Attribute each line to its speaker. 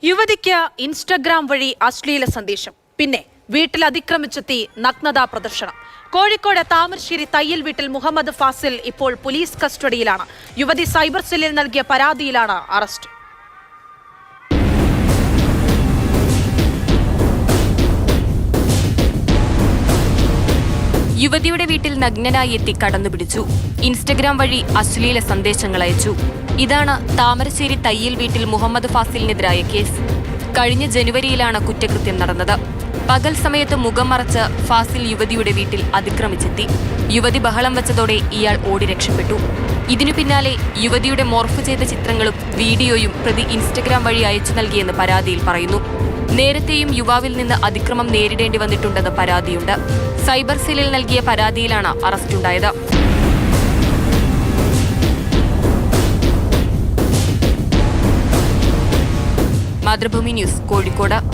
Speaker 1: യുവതിക്ക് ഇൻസ്റ്റഗ്രാം വഴി അശ്ലീല സന്ദേശം. പിന്നെ വീട്ടിൽ അതിക്രമിച്ചെത്തി നഗ്നതാ പ്രദർശനം. കോഴിക്കോട് താമരശ്ശേരി തയ്യൽ വീട്ടിൽ മുഹമ്മദ് ഫാസിൽ ഇപ്പോൾ പോലീസ് കസ്റ്റഡിയിലാണ്. യുവതി സൈബർ സെല്ലിൽ നൽകിയ പരാതിയിലാണ് അറസ്റ്റ്.
Speaker 2: യുവതിയുടെ വീട്ടിൽ നഗ്നനായി എത്തി കടന്നുപിടിച്ചു. ഇൻസ്റ്റഗ്രാം വഴി അശ്ലീല സന്ദേശങ്ങൾ അയച്ചു. ഇതാണ് താമരശ്ശേരി തയ്യൽ വീട്ടിൽ മുഹമ്മദ് ഫാസിലിനെതിരായ കേസ്. കഴിഞ്ഞ ജനുവരിയിലാണ് കുറ്റകൃത്യം നടന്നത്. പകൽ സമയത്ത് മുഖം മറച്ച് ഫാസിൽ യുവതിയുടെ വീട്ടിൽ അതിക്രമിച്ചെത്തി. യുവതി ബഹളം വെച്ചതോടെ ഇയാൾ ഓടി രക്ഷപ്പെട്ടു. ഇതിനു പിന്നാലെ യുവതിയുടെ മോർഫ് ചെയ്ത ചിത്രങ്ങളും വീഡിയോയും പ്രതി ഇൻസ്റ്റഗ്രാം വഴി അയച്ചു നൽകിയെന്ന് പരാതിയിൽ പറയുന്നു. നേരത്തെയും യുവാവിൽ നിന്ന് അതിക്രമം നേരിടേണ്ടി വന്നിട്ടുണ്ടെന്ന് പരാതിയുണ്ട്. സൈബർ സെല്ലിൽ നൽകിയ പരാതിയിലാണ് അറസ്റ്റുണ്ടായത്. മാതൃഭൂമി ന്യൂസ്, കോഴിക്കോട്.